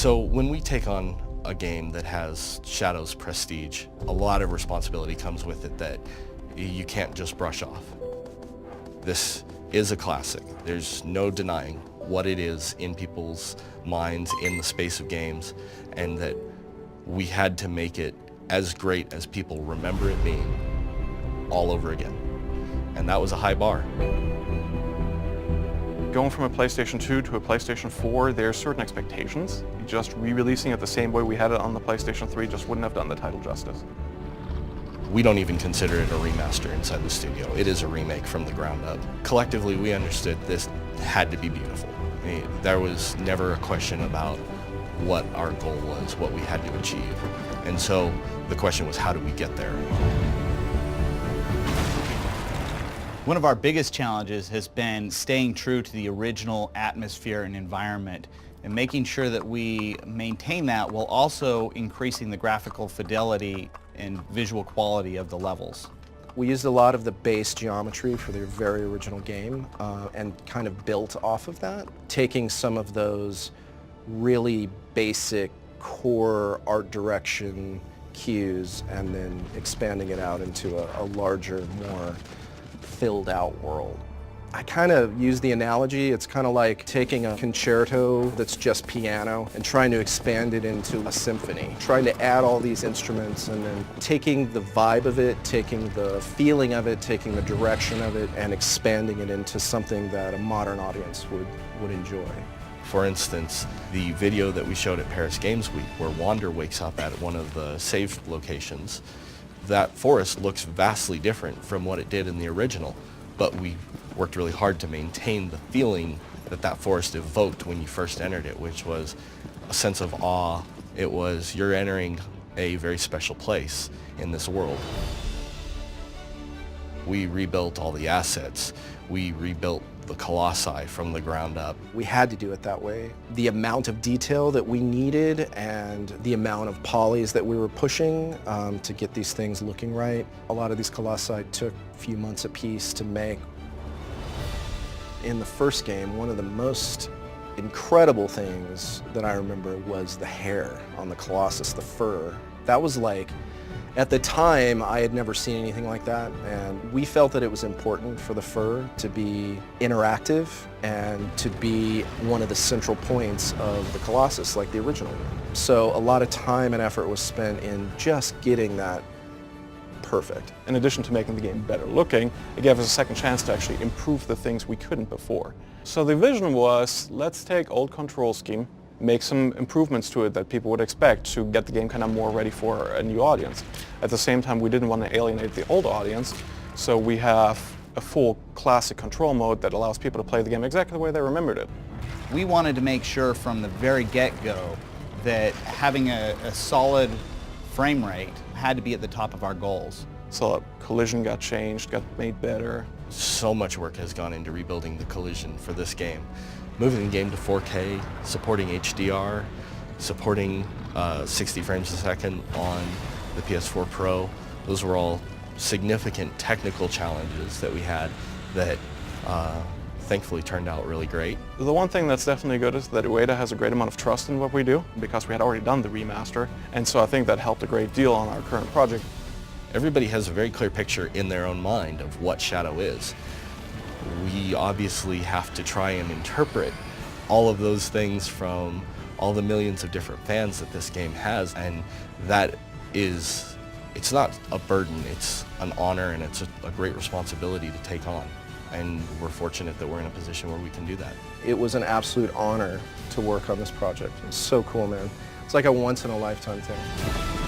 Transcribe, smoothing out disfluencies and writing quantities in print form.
So when we take on a game that has Shadow's prestige, a lot of responsibility comes with it that you can't just brush off. This is a classic. There's no denying what it is in people's minds in the space of games, and that we had to make it as great as people remember it being all over again. And that was a high bar. Going from a PlayStation 2 to a PlayStation 4, there are certain expectations. Just re-releasing it the same way we had it on the PlayStation 3 just wouldn't have done the title justice. We don't even consider it a remaster inside the studio. It is a remake from the ground up. Collectively, we understood this had to be beautiful. There was never a question about what our goal was, what we had to achieve. And so the question was, how do we get there? One of our biggest challenges has been staying true to the original atmosphere and environment and making sure that we maintain that while also increasing the graphical fidelity and visual quality of the levels. We used a lot of the base geometry for their very original game and kind of built off of that, taking some of those really basic core art direction cues and then expanding it out into a larger, more filled out world. I kind of use the analogy, it's kind of like taking a concerto that's just piano and trying to expand it into a symphony, trying to add all these instruments and then taking the vibe of it, taking the feeling of it, taking the direction of it, and expanding it into something that a modern audience would enjoy. For instance, the video that we showed at Paris Games Week where Wander wakes up at one of the save locations, that forest looks vastly different from what it did in the original, but we worked really hard to maintain the feeling that that forest evoked when you first entered it, which was a sense of awe. It was, you're entering a very special place in this world. We rebuilt all the assets. We rebuilt the Colossi from the ground up. We had to do it that way. The amount of detail that we needed and the amount of polys that we were pushing to get these things looking right. A lot of these Colossi took a few months apiece to make. In the first game, one of the most incredible things that I remember was the hair on the Colossus, the fur. That was like, at the time, I had never seen anything like that, and we felt that it was important for the fur to be interactive and to be one of the central points of the Colossus, like the original. So a lot of time and effort was spent in just getting that perfect. In addition to making the game better looking, it gave us a second chance to actually improve the things we couldn't before. So the vision was, let's take old control scheme, make some improvements to it that people would expect to get the game kind of more ready for a new audience. At the same time, we didn't want to alienate the old audience, so we have a full classic control mode that allows people to play the game exactly the way they remembered it. We wanted to make sure from the very get-go that having a solid frame rate had to be at the top of our goals. So collision got changed, got made better. So much work has gone into rebuilding the collision for this game. Moving the game to 4K, supporting HDR, supporting 60 frames a second on the PS4 Pro. Those were all significant technical challenges that we had that thankfully turned out really great. The one thing that's definitely good is that Ueda has a great amount of trust in what we do because we had already done the remaster, and so I think that helped a great deal on our current project. Everybody has a very clear picture in their own mind of what Shadow is. We obviously have to try and interpret all of those things from all the millions of different fans that this game has, and that is, it's not a burden, it's an honor and it's a great responsibility to take on. And we're fortunate that we're in a position where we can do that. It was an absolute honor to work on this project. It's so cool, man. It's like a once-in-a-lifetime thing.